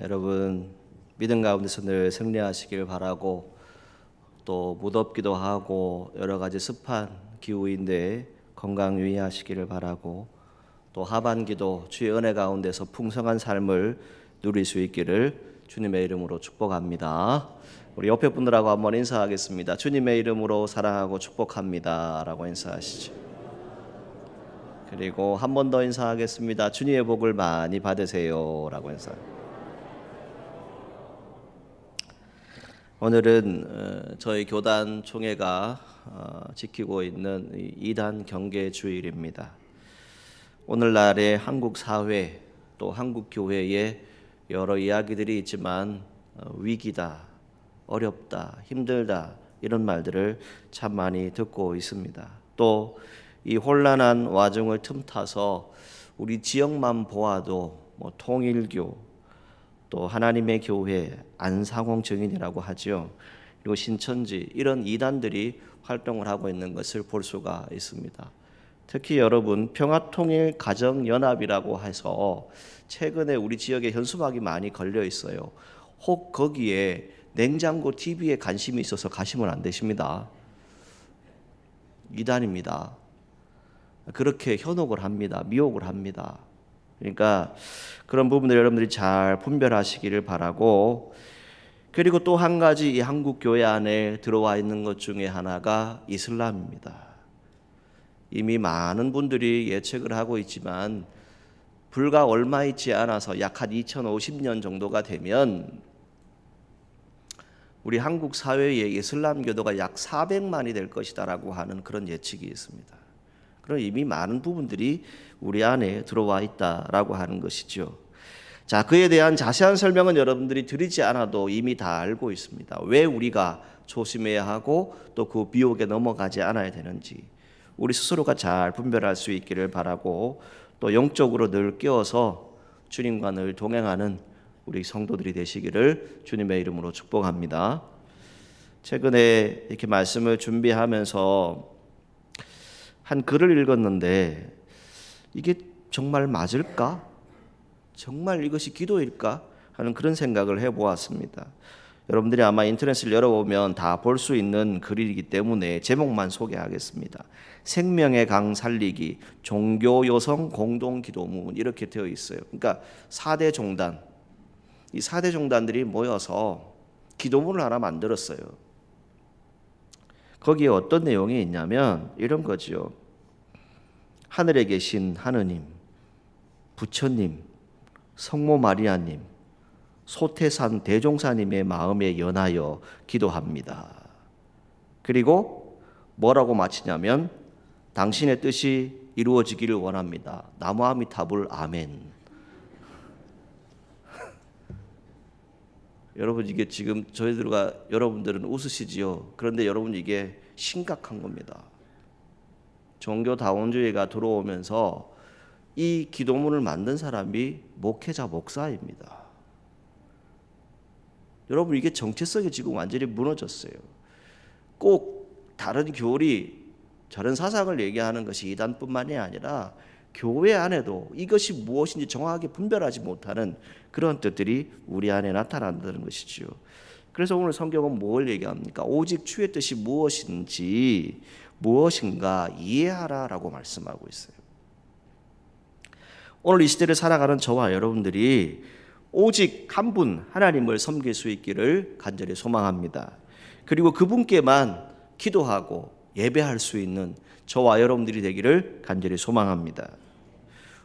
여러분 믿음 가운데서 늘 승리하시길 바라고, 또 무덥기도 하고 여러 가지 습한 기후인데 건강 유의하시기를 바라고, 또 하반기도 주의 은혜 가운데서 풍성한 삶을 누릴 수 있기를 주님의 이름으로 축복합니다. 우리 옆에 분들하고 한번 인사하겠습니다. 주님의 이름으로 사랑하고 축복합니다 라고 인사하시죠. 그리고 한 번 더 인사하겠습니다. 주님의 복을 많이 받으세요 라고 인사합니다. 오늘은 저희 교단 총회가 지키고 있는 이단 경계 주일입니다. 오늘날의 한국 사회 또 한국 교회에 여러 이야기들이 있지만 위기다, 어렵다, 힘들다 이런 말들을 참 많이 듣고 있습니다. 또 이 혼란한 와중을 틈타서 우리 지역만 보아도 통일교, 또 하나님의 교회, 안상홍 증인이라고 하죠. 그리고 신천지 이런 이단들이 활동을 하고 있는 것을 볼 수가 있습니다. 특히 여러분 평화통일가정연합이라고 해서 최근에 우리 지역에 현수막이 많이 걸려 있어요. 혹 거기에 냉장고 TV에 관심이 있어서 가시면 안 되십니다. 이단입니다. 그렇게 현혹을 합니다. 미혹을 합니다. 그러니까 그런 부분들 여러분들이 잘 분별하시기를 바라고, 그리고 또 한 가지 이 한국 교회 안에 들어와 있는 것 중에 하나가 이슬람입니다. 이미 많은 분들이 예측을 하고 있지만 불과 얼마 있지 않아서 약 한 2050년 정도가 되면 우리 한국 사회에 이슬람 교도가 약 400만이 될 것이다라고 하는 그런 예측이 있습니다. 그럼 이미 많은 부분들이 우리 안에 들어와 있다라고 하는 것이죠. 자, 그에 대한 자세한 설명은 여러분들이 드리지 않아도 이미 다 알고 있습니다. 왜 우리가 조심해야 하고 또 그 미혹에 넘어가지 않아야 되는지 우리 스스로가 잘 분별할 수 있기를 바라고, 또 영적으로 늘 깨어서 주님과 늘 동행하는 우리 성도들이 되시기를 주님의 이름으로 축복합니다. 최근에 이렇게 말씀을 준비하면서 한 글을 읽었는데 이게 정말 맞을까? 정말 이것이 기도일까? 하는 그런 생각을 해보았습니다. 여러분들이 아마 인터넷을 열어보면 다 볼 수 있는 글이기 때문에 제목만 소개하겠습니다. 생명의 강 살리기 종교 여성 공동 기도문 이렇게 되어 있어요. 그러니까 4대 종단, 이 4대 종단들이 모여서 기도문을 하나 만들었어요. 거기에 어떤 내용이 있냐면 이런 거죠. 하늘에 계신 하느님, 부처님, 성모 마리아님, 소태산 대종사님의 마음에 연하여 기도합니다. 그리고 뭐라고 마치냐면 당신의 뜻이 이루어지기를 원합니다. 나무아미타불 아멘. 여러분 이게 지금 저희들과 여러분들은 웃으시지요. 그런데 여러분 이게 심각한 겁니다. 종교다원주의가 들어오면서 이 기도문을 만든 사람이 목회자 목사입니다. 여러분 이게 정체성이 지금 완전히 무너졌어요. 꼭 다른 교리, 저런 사상을 얘기하는 것이 이단뿐만이 아니라 교회 안에도 이것이 무엇인지 정확하게 분별하지 못하는 그런 뜻들이 우리 안에 나타난다는 것이죠. 그래서 오늘 성경은 뭘 얘기합니까? 오직 주의 뜻이 무엇인가 이해하라라고 말씀하고 있어요. 오늘 이 시대를 살아가는 저와 여러분들이 오직 한 분 하나님을 섬길 수 있기를 간절히 소망합니다. 그리고 그분께만 기도하고 예배할 수 있는 저와 여러분들이 되기를 간절히 소망합니다.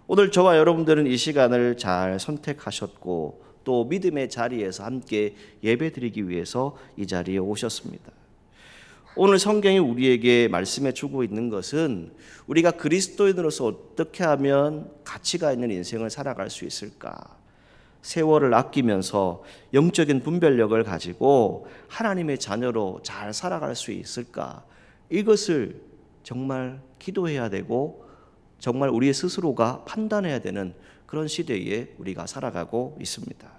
오늘 저와 여러분들은 이 시간을 잘 선택하셨고 또 믿음의 자리에서 함께 예배드리기 위해서 이 자리에 오셨습니다. 오늘 성경이 우리에게 말씀해 주고 있는 것은 우리가 그리스도인으로서 어떻게 하면 가치가 있는 인생을 살아갈 수 있을까? 세월을 아끼면서 영적인 분별력을 가지고 하나님의 자녀로 잘 살아갈 수 있을까? 이것을 정말 기도해야 되고 정말 우리 스스로가 판단해야 되는 그런 시대에 우리가 살아가고 있습니다.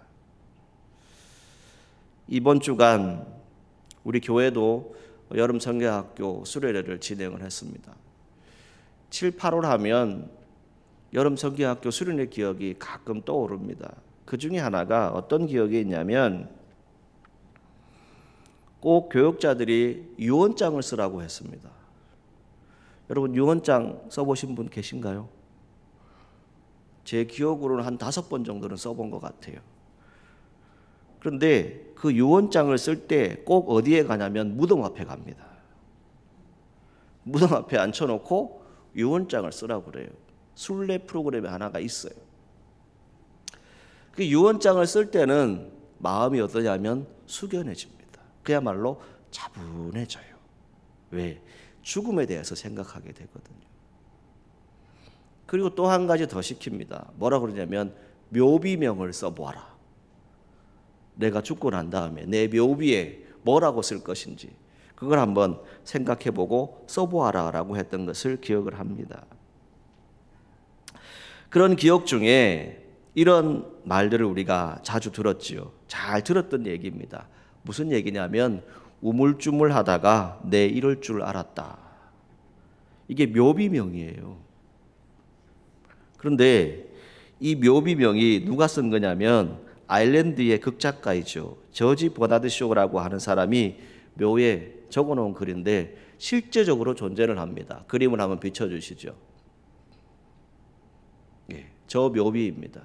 이번 주간 우리 교회도 여름 성경학교 수련회를 진행을 했습니다. 7, 8월 하면 여름 성경학교 수련회 기억이 가끔 떠오릅니다. 그 중에 하나가 어떤 기억이 있냐면 꼭 교역자들이 유언장을 쓰라고 했습니다. 여러분 유언장 써보신 분 계신가요? 제 기억으로는 한 5번 정도는 써본 것 같아요. 그런데 그 유언장을 쓸 때 꼭 어디에 가냐면 무덤 앞에 갑니다. 무덤 앞에 앉혀놓고 유언장을 쓰라고 그래요. 순례 프로그램이 하나가 있어요. 그 유언장을 쓸 때는 마음이 어떠냐면 숙연해집니다. 그야말로 차분해져요. 왜? 죽음에 대해서 생각하게 되거든요. 그리고 또 한 가지 더 시킵니다. 뭐라 그러냐면 묘비명을 써보아라. 내가 죽고 난 다음에 내 묘비에 뭐라고 쓸 것인지 그걸 한번 생각해보고 써보아라 라고 했던 것을 기억을 합니다. 그런 기억 중에 이런 말들을 우리가 자주 들었지요. 잘 들었던 얘기입니다. 무슨 얘기냐면 우물쭈물하다가 내 이럴 줄 알았다. 이게 묘비명이에요. 그런데 이 묘비명이 누가 쓴 거냐면 아일랜드의 극작가이죠. 저지 버나드 쇼라고 하는 사람이 묘에 적어놓은 글인데 실제적으로 존재를 합니다. 그림을 한번 비춰주시죠. 저 묘비입니다.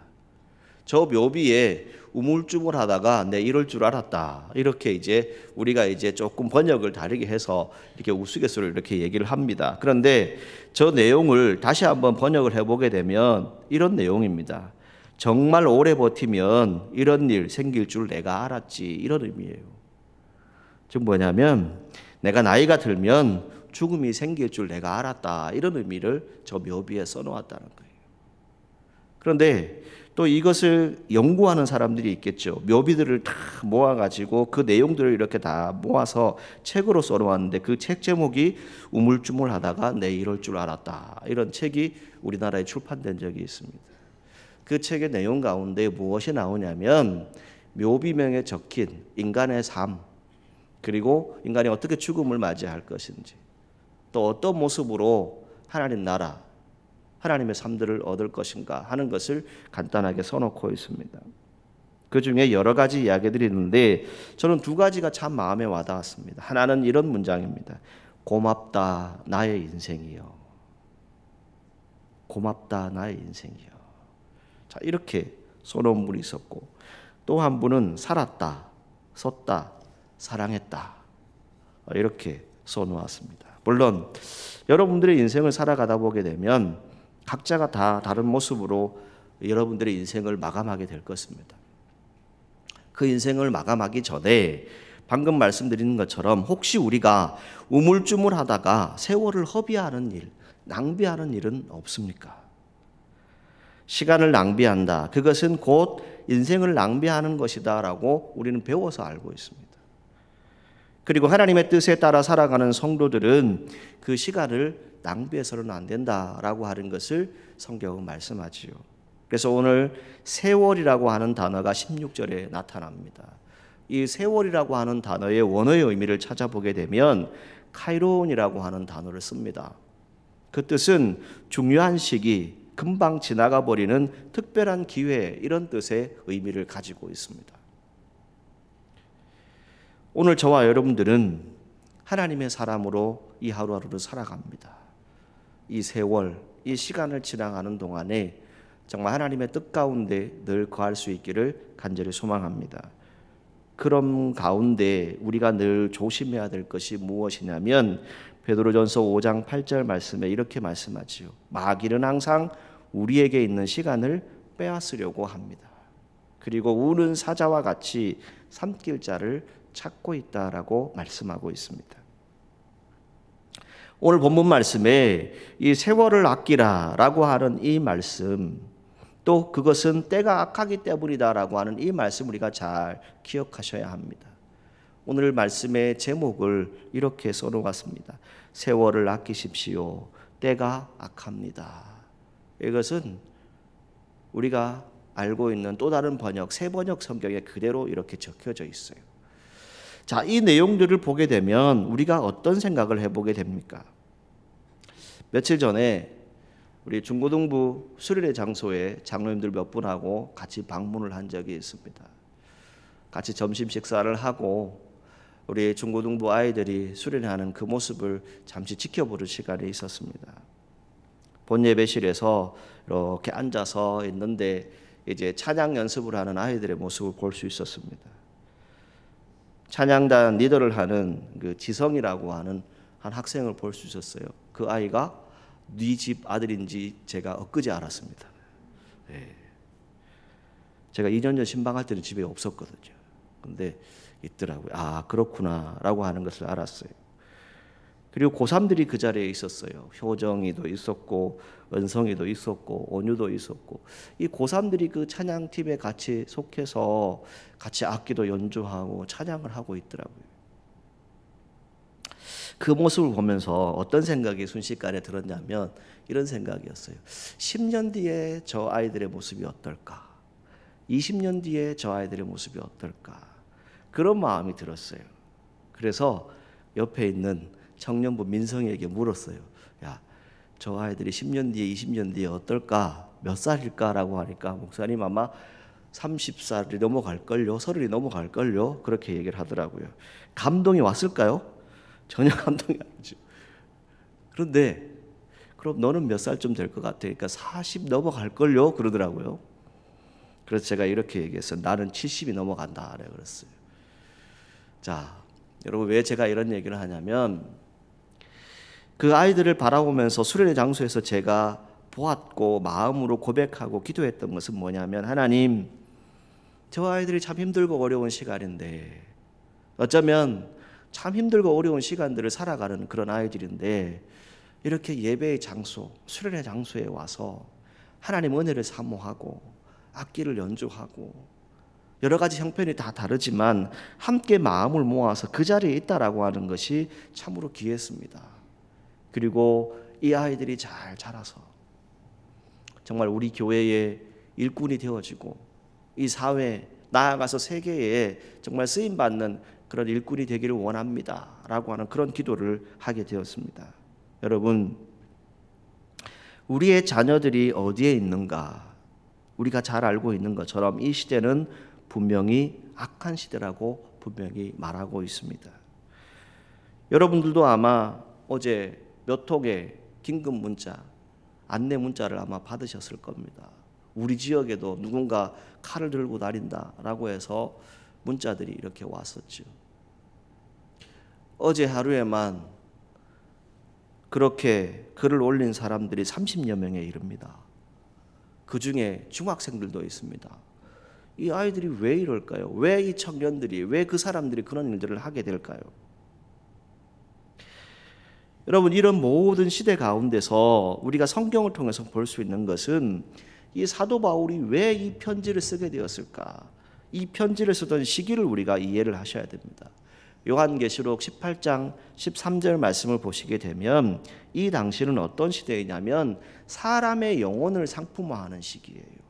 저 묘비에 우물쭈물하다가 내 이럴 줄 알았다. 이렇게 이제 우리가 이제 조금 번역을 다르게 해서 이렇게 우스갯소리를 이렇게 얘기를 합니다. 그런데 저 내용을 다시 한번 번역을 해보게 되면 이런 내용입니다. 정말 오래 버티면 이런 일 생길 줄 내가 알았지. 이런 의미예요. 즉 뭐냐면 내가 나이가 들면 죽음이 생길 줄 내가 알았다. 이런 의미를 저 묘비에 써놓았다는 거예요. 그런데 또 이것을 연구하는 사람들이 있겠죠. 묘비들을 다 모아가지고 그 내용들을 이렇게 다 모아서 책으로 써놓았는데 그 책 제목이 우물쭈물하다가 내 이럴 줄 알았다. 이런 책이 우리나라에 출판된 적이 있습니다. 그 책의 내용 가운데 무엇이 나오냐면 묘비명에 적힌 인간의 삶, 그리고 인간이 어떻게 죽음을 맞이할 것인지, 또 어떤 모습으로 하나님 나라, 하나님의 삶들을 얻을 것인가 하는 것을 간단하게 써놓고 있습니다. 그 중에 여러 가지 이야기들이 있는데 저는 2가지가 참 마음에 와닿았습니다. 하나는 이런 문장입니다. 고맙다 나의 인생이여. 고맙다 나의 인생이여. 자, 이렇게 써놓은 분이 있었고, 또 한 분은 살았다, 썼다, 사랑했다, 이렇게 써놓았습니다. 물론 여러분들의 인생을 살아가다 보게 되면 각자가 다 다른 모습으로 여러분들의 인생을 마감하게 될 것입니다. 그 인생을 마감하기 전에 방금 말씀드린 것처럼 혹시 우리가 우물쭈물하다가 세월을 허비하는 일, 낭비하는 일은 없습니까? 시간을 낭비한다. 그것은 곧 인생을 낭비하는 것이다 라고 우리는 배워서 알고 있습니다. 그리고 하나님의 뜻에 따라 살아가는 성도들은 그 시간을 낭비해서는 안 된다라고 하는 것을 성경은 말씀하지요. 그래서 오늘 세월이라고 하는 단어가 16절에 나타납니다. 이 세월이라고 하는 단어의 원어의 의미를 찾아보게 되면 카이론이라고 하는 단어를 씁니다. 그 뜻은 중요한 시기, 금방 지나가 버리는 특별한 기회, 이런 뜻의 의미를 가지고 있습니다. 오늘 저와 여러분들은 하나님의 사람으로 이 하루하루를 살아갑니다. 이 세월, 이 시간을 지나가는 동안에 정말 하나님의 뜻 가운데 늘 거할 수 있기를 간절히 소망합니다. 그런 가운데 우리가 늘 조심해야 될 것이 무엇이냐면 베드로전서 5장 8절 말씀에 이렇게 말씀하지요. 마귀는 항상 우리에게 있는 시간을 빼앗으려고 합니다. 그리고 우는 사자와 같이 삼킬 자를 찾고 있다라고 말씀하고 있습니다. 오늘 본문 말씀에 이 세월을 아끼라라고 하는 이 말씀, 또 그것은 때가 악하기 때문이다라고 하는 이 말씀 우리가 잘 기억하셔야 합니다. 오늘 말씀의 제목을 이렇게 써놓았습니다. 세월을 아끼십시오. 때가 악합니다. 이것은 우리가 알고 있는 또 다른 번역, 새 번역 성경에 그대로 이렇게 적혀져 있어요. 자, 이 내용들을 보게 되면 우리가 어떤 생각을 해보게 됩니까? 며칠 전에 우리 중고등부 수련회 장소에 장로님들 몇 분하고 같이 방문을 한 적이 있습니다. 같이 점심 식사를 하고 우리 중고등부 아이들이 수련하는 그 모습을 잠시 지켜보는 시간이 있었습니다. 본 예배실에서 이렇게 앉아서 있는데 이제 찬양 연습을 하는 아이들의 모습을 볼 수 있었습니다. 찬양단 리더를 하는 그 지성이라고 하는 한 학생을 볼 수 있었어요. 그 아이가 네 집 아들인지 제가 엊그제 알았습니다. 네. 제가 2년 전 신방할 때는 집에 없었거든요. 근데 있더라고요. 아, 그렇구나라고 하는 것을 알았어요. 그리고 고3들이 그 자리에 있었어요. 효정이도 있었고 은성이도 있었고 온유도 있었고 이 고3들이 그 찬양팀에 같이 속해서 같이 악기도 연주하고 찬양을 하고 있더라고요. 그 모습을 보면서 어떤 생각이 순식간에 들었냐면 이런 생각이었어요. 10년 뒤에 저 아이들의 모습이 어떨까? 20년 뒤에 저 아이들의 모습이 어떨까? 그런 마음이 들었어요. 그래서 옆에 있는 청년부 민성이에게 물었어요. 야, 저 아이들이 10년 뒤에 20년 뒤에 어떨까? 몇 살일까라고 하니까 목사님 아마 30살이 넘어갈걸요. 30이 넘어갈걸요. 그렇게 얘기를 하더라고요. 감동이 왔을까요? 전혀 감동이 아니죠. 그런데 그럼 너는 몇 살쯤 될 것 같아? 그러니까 40 넘어갈걸요. 그러더라고요. 그래서 제가 이렇게 얘기했어요. 나는 70이 넘어간다. 그랬어요. 자, 여러분 왜 제가 이런 얘기를 하냐면 그 아이들을 바라보면서 수련회 장소에서 제가 보았고 마음으로 고백하고 기도했던 것은 뭐냐면 하나님, 저 아이들이 참 힘들고 어려운 시간인데 어쩌면 참 힘들고 어려운 시간들을 살아가는 그런 아이들인데 이렇게 예배의 장소, 수련회 장소에 와서 하나님 은혜를 사모하고 악기를 연주하고 여러 가지 형편이 다 다르지만 함께 마음을 모아서 그 자리에 있다라고 하는 것이 참으로 귀했습니다. 그리고 이 아이들이 잘 자라서 정말 우리 교회의 일꾼이 되어지고 이 사회 나아가서 세계에 정말 쓰임받는 그런 일꾼이 되기를 원합니다 라고 하는 그런 기도를 하게 되었습니다. 여러분, 우리의 자녀들이 어디에 있는가 우리가 잘 알고 있는 것처럼 이 시대는 분명히 악한 시대라고 분명히 말하고 있습니다. 여러분들도 아마 어제 몇 통의 긴급 문자, 안내 문자를 아마 받으셨을 겁니다. 우리 지역에도 누군가 칼을 들고 다닌다라고 해서 문자들이 이렇게 왔었죠. 어제 하루에만 그렇게 글을 올린 사람들이 30여 명에 이릅니다. 그 중에 중학생들도 있습니다. 이 아이들이 왜 이럴까요? 왜 이 청년들이, 왜 그 사람들이 그런 일들을 하게 될까요? 여러분, 이런 모든 시대 가운데서 우리가 성경을 통해서 볼 수 있는 것은 이 사도 바울이 왜 이 편지를 쓰게 되었을까? 이 편지를 쓰던 시기를 우리가 이해를 하셔야 됩니다. 요한계시록 18장 13절 말씀을 보시게 되면 이 당시는 어떤 시대이냐면 사람의 영혼을 상품화하는 시기예요.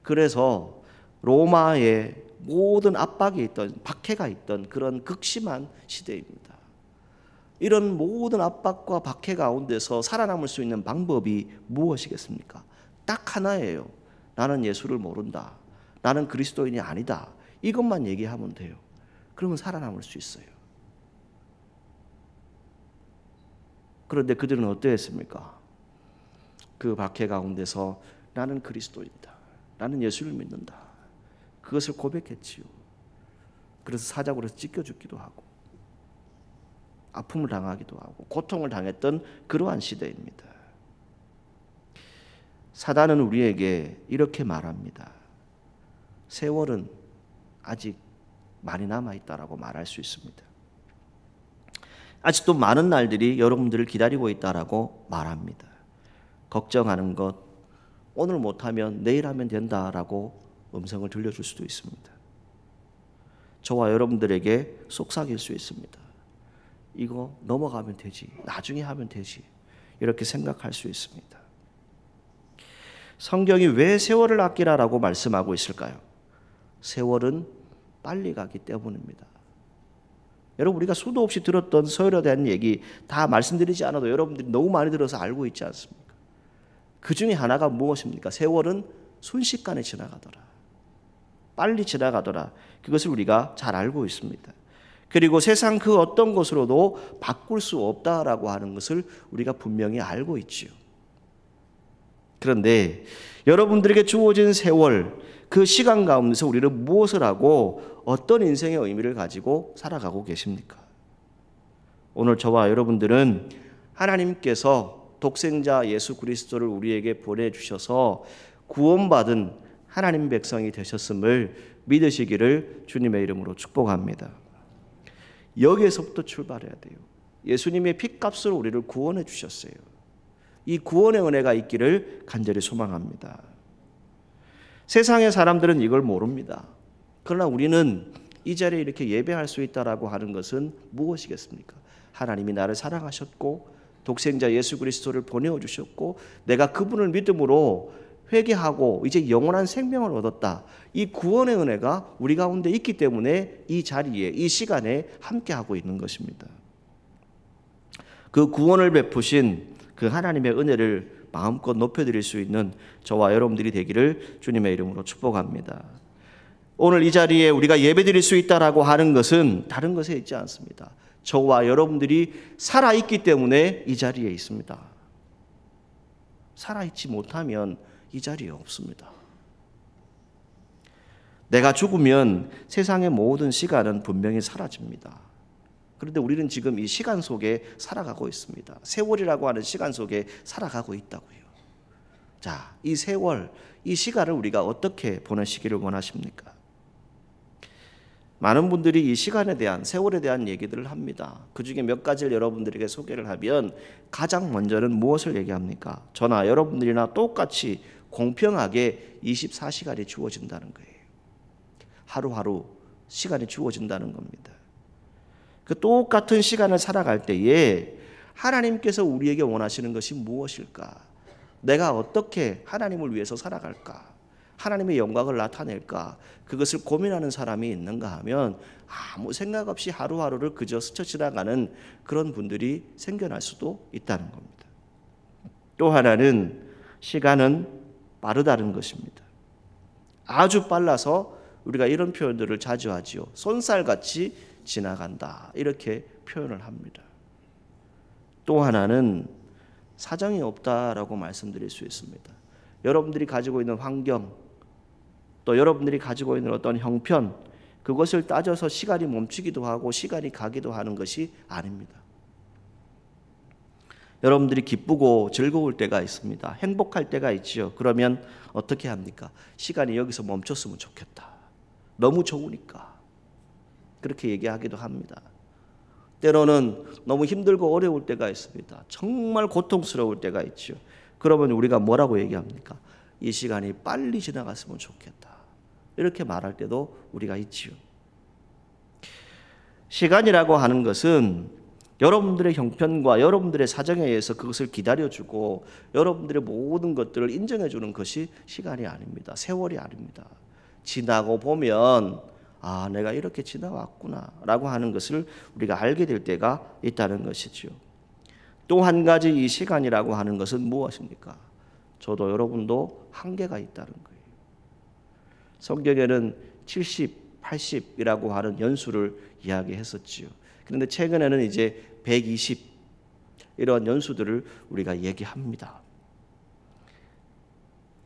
그래서 로마의 모든 압박이 있던, 박해가 있던 그런 극심한 시대입니다. 이런 모든 압박과 박해 가운데서 살아남을 수 있는 방법이 무엇이겠습니까? 딱 하나예요. 나는 예수를 모른다. 나는 그리스도인이 아니다. 이것만 얘기하면 돼요. 그러면 살아남을 수 있어요. 그런데 그들은 어떠했습니까? 그 박해 가운데서 나는 그리스도인이다. 나는 예수를 믿는다. 그것을 고백했지요. 그래서 사자굴에서 찢겨 죽기도 하고 아픔을 당하기도 하고 고통을 당했던 그러한 시대입니다. 사단은 우리에게 이렇게 말합니다. 세월은 아직 많이 남아있다라고 말할 수 있습니다. 아직도 많은 날들이 여러분들을 기다리고 있다라고 말합니다. 걱정하는 것, 오늘 못하면 내일 하면 된다라고 음성을 들려줄 수도 있습니다. 저와 여러분들에게 속삭일 수 있습니다. 이거 넘어가면 되지, 나중에 하면 되지, 이렇게 생각할 수 있습니다. 성경이 왜 세월을 아끼라라고 말씀하고 있을까요? 세월은 빨리 가기 때문입니다. 여러분, 우리가 수도 없이 들었던 세월에 대한 얘기 다 말씀드리지 않아도 여러분들이 너무 많이 들어서 알고 있지 않습니까? 그 중에 하나가 무엇입니까? 세월은 순식간에 지나가더라. 빨리 지나가더라. 그것을 우리가 잘 알고 있습니다. 그리고 세상 그 어떤 것으로도 바꿀 수 없다라고 하는 것을 우리가 분명히 알고 있지요. 그런데 여러분들에게 주어진 세월, 그 시간 가운데서 우리는 무엇을 하고 어떤 인생의 의미를 가지고 살아가고 계십니까? 오늘 저와 여러분들은 하나님께서 독생자 예수 그리스도를 우리에게 보내주셔서 구원받은 하나님 백성이 되셨음을 믿으시기를 주님의 이름으로 축복합니다. 여기에서부터 출발해야 돼요. 예수님의 피값으로 우리를 구원해 주셨어요. 이 구원의 은혜가 있기를 간절히 소망합니다. 세상의 사람들은 이걸 모릅니다. 그러나 우리는 이 자리에 이렇게 예배할 수 있다라고 하는 것은 무엇이겠습니까? 하나님이 나를 사랑하셨고 독생자 예수 그리스도를 보내어 주셨고 내가 그분을 믿음으로 회개하고 이제 영원한 생명을 얻었다. 이 구원의 은혜가 우리 가운데 있기 때문에 이 자리에 이 시간에 함께하고 있는 것입니다. 그 구원을 베푸신 그 하나님의 은혜를 마음껏 높여드릴 수 있는 저와 여러분들이 되기를 주님의 이름으로 축복합니다. 오늘 이 자리에 우리가 예배드릴 수 있다라고 하는 것은 다른 것에 있지 않습니다. 저와 여러분들이 살아있기 때문에 이 자리에 있습니다. 살아있지 못하면 이 자리에 없습니다. 내가 죽으면 세상의 모든 시간은 분명히 사라집니다. 그런데 우리는 지금 이 시간 속에 살아가고 있습니다. 세월이라고 하는 시간 속에 살아가고 있다고요. 자, 이 세월, 이 시간을 우리가 어떻게 보내시기를 원하십니까? 많은 분들이 이 시간에 대한, 세월에 대한 얘기들을 합니다. 그 중에 몇 가지를 여러분들에게 소개를 하면 가장 먼저는 무엇을 얘기합니까? 저나 여러분들이나 똑같이 공평하게 24시간이 주어진다는 거예요. 하루하루 시간이 주어진다는 겁니다. 그 똑같은 시간을 살아갈 때에 하나님께서 우리에게 원하시는 것이 무엇일까? 내가 어떻게 하나님을 위해서 살아갈까? 하나님의 영광을 나타낼까? 그것을 고민하는 사람이 있는가 하면 아무 생각 없이 하루하루를 그저 스쳐 지나가는 그런 분들이 생겨날 수도 있다는 겁니다. 또 하나는 시간은 빠르다는 것입니다. 아주 빨라서 우리가 이런 표현들을 자주 하지요. 손살같이 지나간다. 이렇게 표현을 합니다. 또 하나는 사정이 없다라고 말씀드릴 수 있습니다. 여러분들이 가지고 있는 환경, 또 여러분들이 가지고 있는 어떤 형편, 그것을 따져서 시간이 멈추기도 하고 시간이 가기도 하는 것이 아닙니다. 여러분들이 기쁘고 즐거울 때가 있습니다. 행복할 때가 있지요. 그러면 어떻게 합니까? 시간이 여기서 멈췄으면 좋겠다. 너무 좋으니까. 그렇게 얘기하기도 합니다. 때로는 너무 힘들고 어려울 때가 있습니다. 정말 고통스러울 때가 있죠. 그러면 우리가 뭐라고 얘기합니까? 이 시간이 빨리 지나갔으면 좋겠다. 이렇게 말할 때도 우리가 있지요. 시간이라고 하는 것은 여러분들의 형편과 여러분들의 사정에 의해서 그것을 기다려주고 여러분들의 모든 것들을 인정해주는 것이 시간이 아닙니다. 세월이 아닙니다. 지나고 보면 아, 내가 이렇게 지나왔구나 라고 하는 것을 우리가 알게 될 때가 있다는 것이죠. 또 한 가지 이 시간이라고 하는 것은 무엇입니까? 저도 여러분도 한계가 있다는 거예요. 성경에는 70, 80이라고 하는 연수를 이야기했었지요. 그런데 최근에는 이제 120 이런 연수들을 우리가 얘기합니다.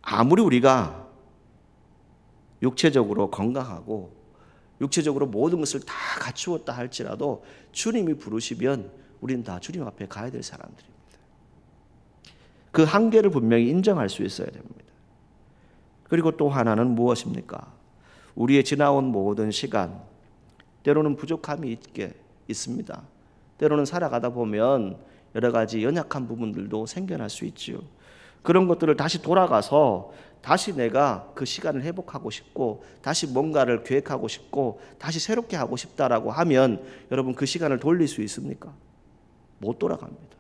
아무리 우리가 육체적으로 건강하고 육체적으로 모든 것을 다 갖추었다 할지라도 주님이 부르시면 우리는 다 주님 앞에 가야 될 사람들입니다. 그 한계를 분명히 인정할 수 있어야 됩니다. 그리고 또 하나는 무엇입니까? 우리의 지나온 모든 시간, 때로는 부족함이 있습니다. 때로는 살아가다 보면 여러 가지 연약한 부분들도 생겨날 수 있지요. 그런 것들을 다시 돌아가서 다시 내가 그 시간을 회복하고 싶고 다시 뭔가를 계획하고 싶고 다시 새롭게 하고 싶다라고 하면 여러분 그 시간을 돌릴 수 있습니까? 못 돌아갑니다.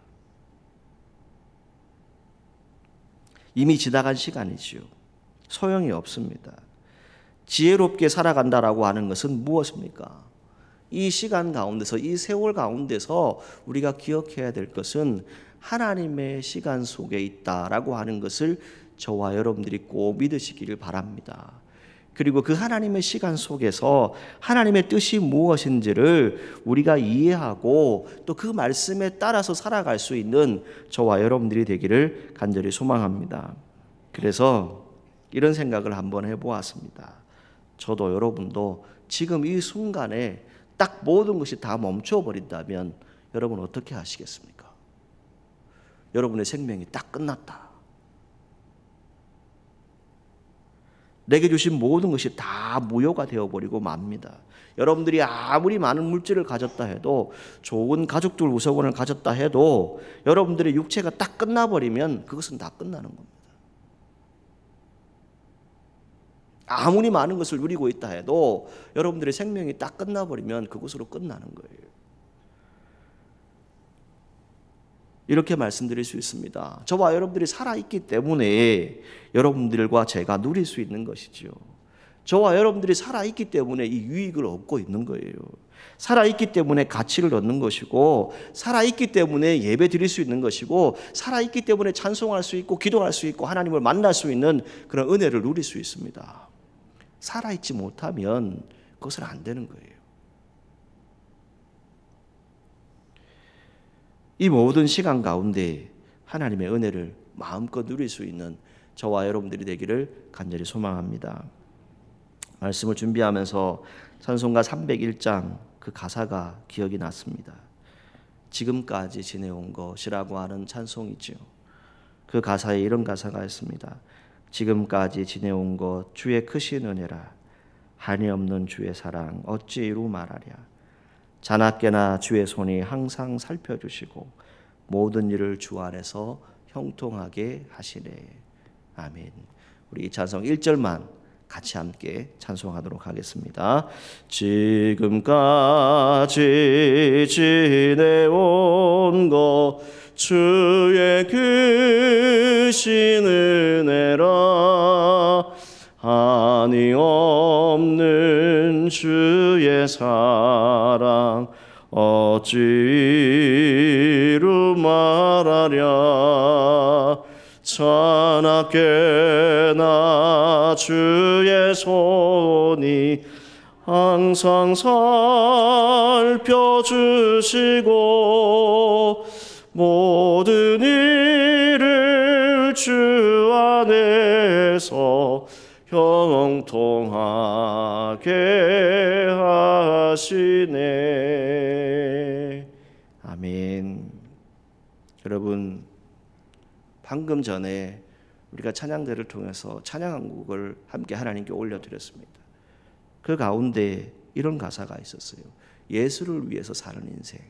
이미 지나간 시간이지요. 소용이 없습니다. 지혜롭게 살아간다라고 하는 것은 무엇입니까? 이 시간 가운데서 이 세월 가운데서 우리가 기억해야 될 것은 하나님의 시간 속에 있다라고 하는 것을 저와 여러분들이 꼭 믿으시기를 바랍니다. 그리고 그 하나님의 시간 속에서 하나님의 뜻이 무엇인지를 우리가 이해하고 또 그 말씀에 따라서 살아갈 수 있는 저와 여러분들이 되기를 간절히 소망합니다. 그래서 이런 생각을 한번 해보았습니다. 저도 여러분도 지금 이 순간에 딱 모든 것이 다 멈춰버린다면 여러분 어떻게 하시겠습니까? 여러분의 생명이 딱 끝났다. 내게 주신 모든 것이 다 무효가 되어버리고 맙니다. 여러분들이 아무리 많은 물질을 가졌다 해도, 좋은 가족들 우선을 가졌다 해도 여러분들의 육체가 딱 끝나버리면 그것은 다 끝나는 겁니다. 아무리 많은 것을 누리고 있다 해도 여러분들의 생명이 딱 끝나버리면 그것으로 끝나는 거예요. 이렇게 말씀드릴 수 있습니다. 저와 여러분들이 살아있기 때문에 여러분들과 제가 누릴 수 있는 것이죠. 저와 여러분들이 살아있기 때문에 이 유익을 얻고 있는 거예요. 살아있기 때문에 가치를 얻는 것이고, 살아있기 때문에 예배 드릴 수 있는 것이고, 살아있기 때문에 찬송할 수 있고 기도할 수 있고 하나님을 만날 수 있는 그런 은혜를 누릴 수 있습니다. 살아있지 못하면 그것은 안 되는 거예요. 이 모든 시간 가운데 하나님의 은혜를 마음껏 누릴 수 있는 저와 여러분들이 되기를 간절히 소망합니다. 말씀을 준비하면서 찬송가 301장 그 가사가 기억이 났습니다. 지금까지 지내온 것이라고 하는 찬송이죠. 그 가사에 이런 가사가 있습니다. 지금까지 지내온 것 주의 크신 은혜라, 한이 없는 주의 사랑 어찌 이루 말하랴. 자나깨나 주의 손이 항상 살펴주시고 모든 일을 주 안에서 형통하게 하시네. 아멘. 우리 이 찬송 1절만 같이 함께 찬송하도록 하겠습니다. 지금까지 지내온 것 주의 크신 은혜라, 한이 없는 주의 사랑 어찌 이루 말하랴. 자나깨나 주의 손이 항상 살펴주시고 모든 일을 주 안에서 형통하게 하시네. 아멘. 여러분, 방금 전에 우리가 찬양대를 통해서 찬양 한 곡을 함께 하나님께 올려드렸습니다. 그 가운데 이런 가사가 있었어요. 예수를 위해서 사는 인생,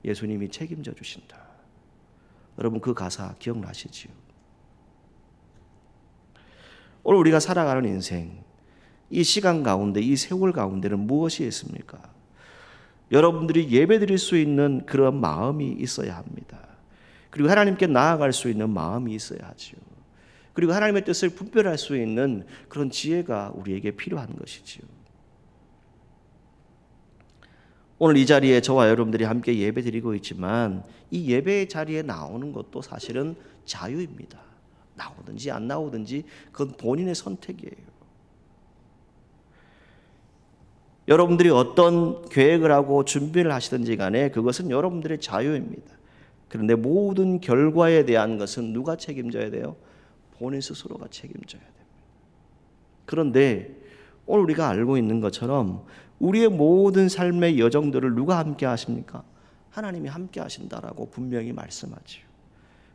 예수님이 책임져 주신다. 여러분, 그 가사 기억나시지요? 오늘 우리가 살아가는 인생, 이 시간 가운데, 이 세월 가운데는 무엇이 있습니까? 여러분들이 예배드릴 수 있는 그런 마음이 있어야 합니다. 그리고 하나님께 나아갈 수 있는 마음이 있어야 하지요. 그리고 하나님의 뜻을 분별할 수 있는 그런 지혜가 우리에게 필요한 것이지요. 오늘 이 자리에 저와 여러분들이 함께 예배드리고 있지만 이 예배의 자리에 나오는 것도 사실은 자유입니다. 나오든지 안 나오든지 그건 본인의 선택이에요. 여러분들이 어떤 계획을 하고 준비를 하시든지 간에 그것은 여러분들의 자유입니다. 그런데 모든 결과에 대한 것은 누가 책임져야 돼요? 본인 스스로가 책임져야 됩니다. 그런데 오늘 우리가 알고 있는 것처럼 우리의 모든 삶의 여정들을 누가 함께 하십니까? 하나님이 함께 하신다라고 분명히 말씀하지요.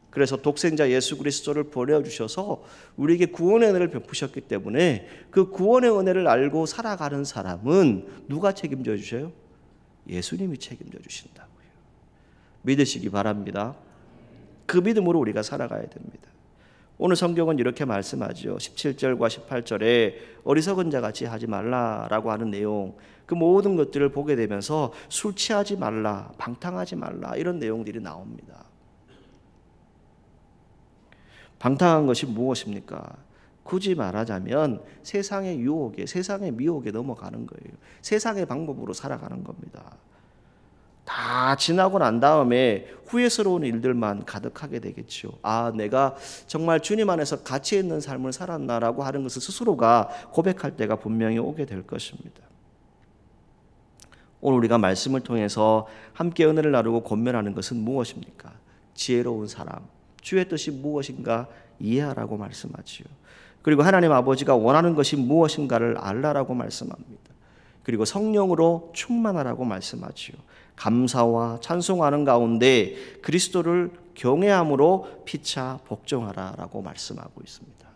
그래서 독생자 예수 그리스도를 보내주셔서 우리에게 구원의 은혜를 베푸셨기 때문에 그 구원의 은혜를 알고 살아가는 사람은 누가 책임져 주셔요? 예수님이 책임져 주신다고요. 믿으시기 바랍니다. 그 믿음으로 우리가 살아가야 됩니다. 오늘 성경은 이렇게 말씀하죠. 17절과 18절에 어리석은 자같이 하지 말라라고 하는 내용, 그 모든 것들을 보게 되면서 술 취하지 말라, 방탕하지 말라 이런 내용들이 나옵니다. 방탕한 것이 무엇입니까? 굳이 말하자면 세상의 유혹에, 세상의 미혹에 넘어가는 거예요. 세상의 방법으로 살아가는 겁니다. 다 지나고 난 다음에 후회스러운 일들만 가득하게 되겠죠. 아, 내가 정말 주님 안에서 가치 있는 삶을 살았나라고 하는 것을 스스로가 고백할 때가 분명히 오게 될 것입니다. 오늘 우리가 말씀을 통해서 함께 은혜를 나누고 권면하는 것은 무엇입니까? 지혜로운 사람, 주의 뜻이 무엇인가 이해하라고 말씀하지요. 그리고 하나님 아버지가 원하는 것이 무엇인가를 알라라고 말씀합니다. 그리고 성령으로 충만하라고 말씀하지요. 감사와 찬송하는 가운데 그리스도를 경외함으로 피차 복종하라라고 말씀하고 있습니다.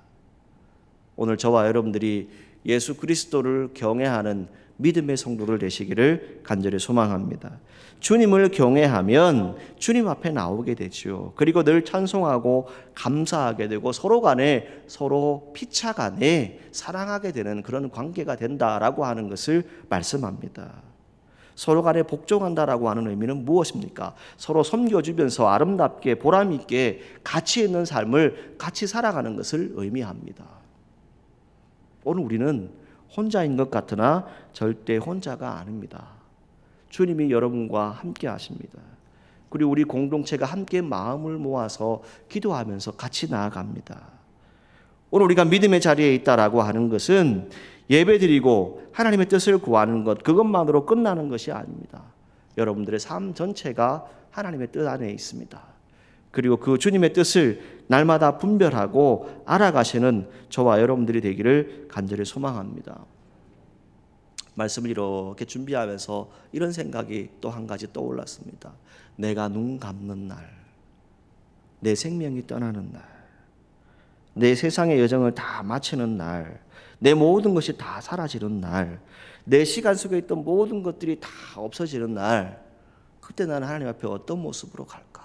오늘 저와 여러분들이 예수 그리스도를 경외하는 믿음의 성도들 되시기를 간절히 소망합니다. 주님을 경외하면 주님 앞에 나오게 되죠. 그리고 늘 찬송하고 감사하게 되고 서로 간에 서로 피차 간에 사랑하게 되는 그런 관계가 된다라고 하는 것을 말씀합니다. 서로 간에 복종한다라고 하는 의미는 무엇입니까? 서로 섬겨주면서 아름답게 보람 있게 가치 있는 삶을 같이 살아가는 것을 의미합니다. 오늘 우리는 혼자인 것 같으나 절대 혼자가 아닙니다. 주님이 여러분과 함께 하십니다. 그리고 우리 공동체가 함께 마음을 모아서 기도하면서 같이 나아갑니다. 오늘 우리가 믿음의 자리에 있다라고 하는 것은 예배드리고 하나님의 뜻을 구하는 것, 그것만으로 끝나는 것이 아닙니다. 여러분들의 삶 전체가 하나님의 뜻 안에 있습니다. 그리고 그 주님의 뜻을 날마다 분별하고 알아가시는 저와 여러분들이 되기를 간절히 소망합니다. 말씀을 이렇게 준비하면서 이런 생각이 또 한 가지 떠올랐습니다. 내가 눈 감는 날, 내 생명이 떠나는 날, 내 세상의 여정을 다 마치는 날, 내 모든 것이 다 사라지는 날, 내 시간 속에 있던 모든 것들이 다 없어지는 날, 그때 나는 하나님 앞에 어떤 모습으로 갈까?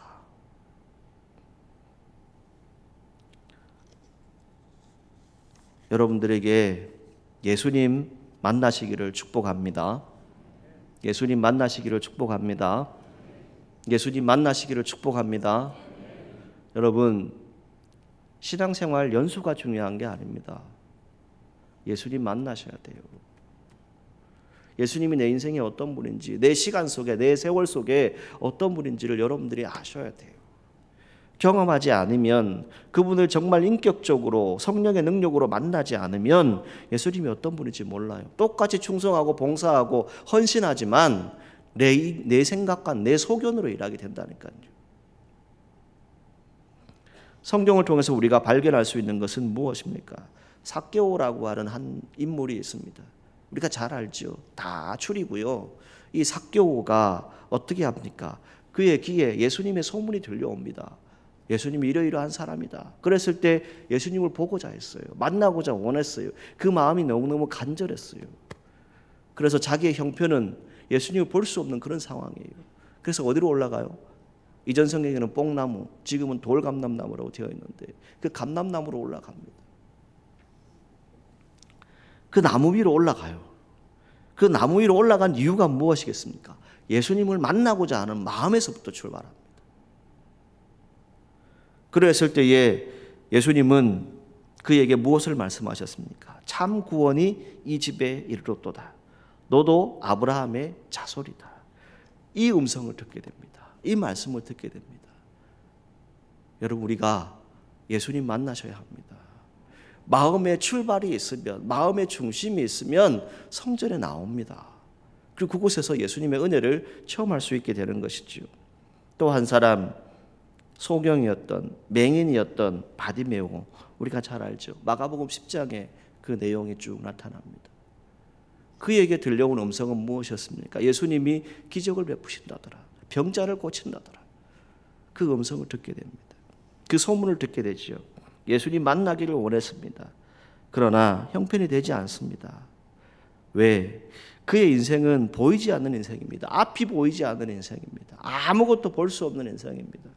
여러분들에게 예수님 만나시기를 축복합니다. 예수님 만나시기를 축복합니다. 예수님 만나시기를 축복합니다. 여러분, 신앙생활 연수가 중요한 게 아닙니다. 예수님 만나셔야 돼요. 예수님이 내 인생에 어떤 분인지, 내 시간 속에, 내 세월 속에 어떤 분인지를 여러분들이 아셔야 돼요. 경험하지 않으면, 그분을 정말 인격적으로 성령의 능력으로 만나지 않으면 예수님이 어떤 분인지 몰라요. 똑같이 충성하고 봉사하고 헌신하지만 내 생각과 내 소견으로 일하게 된다니까요. 성경을 통해서 우리가 발견할 수 있는 것은 무엇입니까? 삭개오라고 하는 한 인물이 있습니다. 우리가 잘 알죠. 다 추리고요. 이 삭개오가 어떻게 합니까? 그의 귀에 예수님의 소문이 들려옵니다. 예수님이 이러이러한 사람이다. 그랬을 때 예수님을 보고자 했어요. 만나고자 원했어요. 그 마음이 너무너무 간절했어요. 그래서 자기의 형편은 예수님을 볼 수 없는 그런 상황이에요. 그래서 어디로 올라가요? 이전 성경에는 뽕나무, 지금은 돌감람나무라고 되어 있는데 그 감람나무로 올라갑니다. 그 나무 위로 올라가요. 그 나무 위로 올라간 이유가 무엇이겠습니까? 예수님을 만나고자 하는 마음에서부터 출발합니다. 그랬을 때에 예수님은 그에게 무엇을 말씀하셨습니까? 참 구원이 이 집에 이르렀도다. 너도 아브라함의 자손이다. 이 음성을 듣게 됩니다. 이 말씀을 듣게 됩니다. 여러분, 우리가 예수님 만나셔야 합니다. 마음의 출발이 있으면, 마음의 중심이 있으면 성전에 나옵니다. 그리고 그곳에서 예수님의 은혜를 체험할 수 있게 되는 것이죠. 또 한 사람, 소경이었던, 맹인이었던 바디메오, 우리가 잘 알죠. 마가복음 10장에 그 내용이 쭉 나타납니다. 그에게 들려온 음성은 무엇이었습니까? 예수님이 기적을 베푸신다더라, 병자를 고친다더라. 그 음성을 듣게 됩니다. 그 소문을 듣게 되죠. 예수님 만나기를 원했습니다. 그러나 형편이 되지 않습니다. 왜? 그의 인생은 보이지 않는 인생입니다. 앞이 보이지 않는 인생입니다. 아무것도 볼 수 없는 인생입니다.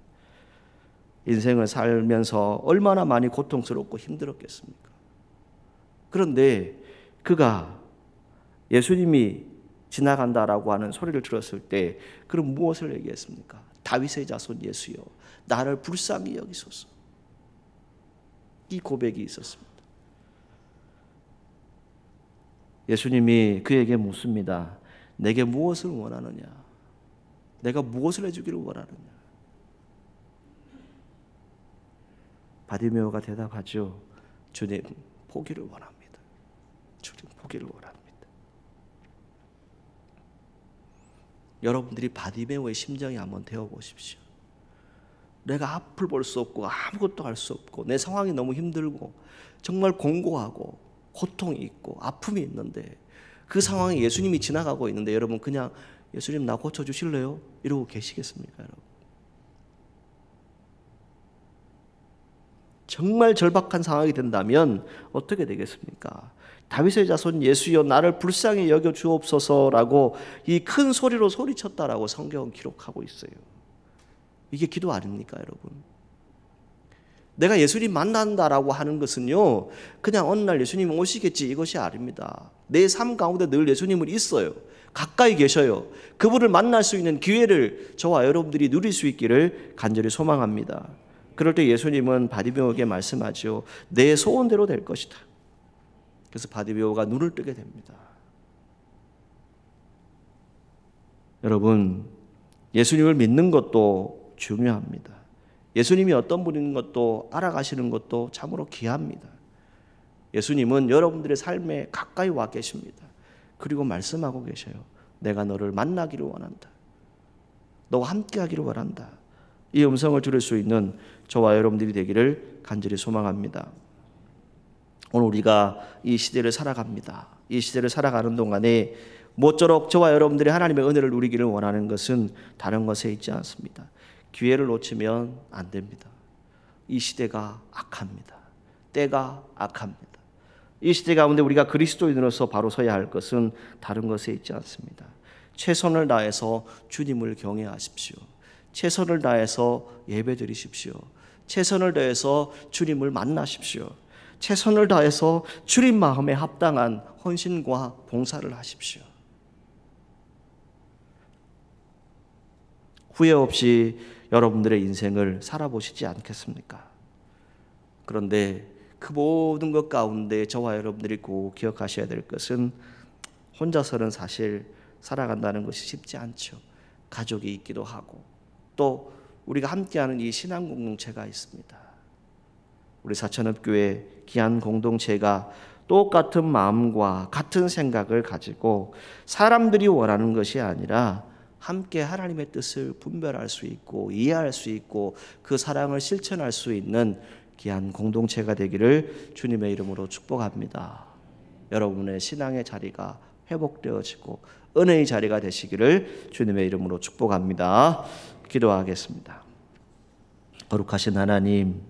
인생을 살면서 얼마나 많이 고통스럽고 힘들었겠습니까? 그런데 그가 예수님이 지나간다라고 하는 소리를 들었을 때 그럼 무엇을 얘기했습니까? 다윗의 자손 예수여, 나를 불쌍히 여기소서. 이 고백이 있었습니다. 예수님이 그에게 묻습니다. 내게 무엇을 원하느냐? 내가 무엇을 해주기를 원하느냐? 바디메오가 대답하죠. 주님, 포기를 원합니다. 주님, 포기를 원합니다. 여러분들이 바디메오의 심정이 한번 되어보십시오. 내가 앞을 볼 수 없고 아무것도 할 수 없고 내 상황이 너무 힘들고 정말 공고하고 고통이 있고 아픔이 있는데 그 상황에 예수님이 지나가고 있는데 여러분 그냥 예수님 나 고쳐주실래요? 이러고 계시겠습니까? 여러분? 정말 절박한 상황이 된다면 어떻게 되겠습니까? 다윗의 자손 예수여 나를 불쌍히 여겨 주옵소서라고 이 큰 소리로 소리쳤다라고 성경은 기록하고 있어요. 이게 기도 아닙니까, 여러분? 내가 예수님 만난다라고 하는 것은요, 그냥 어느 날 예수님 오시겠지 이것이 아닙니다. 내 삶 가운데 늘 예수님은 있어요. 가까이 계셔요. 그분을 만날 수 있는 기회를 저와 여러분들이 누릴 수 있기를 간절히 소망합니다. 그럴 때 예수님은 바디메오에게 말씀하죠. 내 소원대로 될 것이다. 그래서 바디메오가 눈을 뜨게 됩니다. 여러분, 예수님을 믿는 것도 중요합니다. 예수님이 어떤 분인 것도 알아가시는 것도 참으로 귀합니다. 예수님은 여러분들의 삶에 가까이 와 계십니다. 그리고 말씀하고 계셔요. 내가 너를 만나기를 원한다. 너와 함께하기를 원한다. 이 음성을 들을 수 있는 저와 여러분들이 되기를 간절히 소망합니다. 오늘 우리가 이 시대를 살아갑니다. 이 시대를 살아가는 동안에 모쪼록 저와 여러분들이 하나님의 은혜를 누리기를 원하는 것은 다른 것에 있지 않습니다. 기회를 놓치면 안 됩니다. 이 시대가 악합니다. 때가 악합니다. 이 시대 가운데 우리가 그리스도인으로서 바로 서야 할 것은 다른 것에 있지 않습니다. 최선을 다해서 주님을 경외하십시오. 최선을 다해서 예배드리십시오. 최선을 다해서 주님을 만나십시오. 최선을 다해서 주님 마음에 합당한 헌신과 봉사를 하십시오. 후회 없이 여러분들의 인생을 살아보시지 않겠습니까? 그런데 그 모든 것 가운데 저와 여러분들이 꼭 기억하셔야 될 것은 혼자서는 사실 살아간다는 것이 쉽지 않죠. 가족이 있기도 하고 또 우리가 함께하는 이 신앙 공동체가 있습니다. 우리 사천읍교회 귀한 공동체가 똑같은 마음과 같은 생각을 가지고 사람들이 원하는 것이 아니라 함께 하나님의 뜻을 분별할 수 있고 이해할 수 있고 그 사랑을 실천할 수 있는 귀한 공동체가 되기를 주님의 이름으로 축복합니다. 여러분의 신앙의 자리가 회복되어지고 은혜의 자리가 되시기를 주님의 이름으로 축복합니다. 기도하겠습니다. 거룩하신 하나님,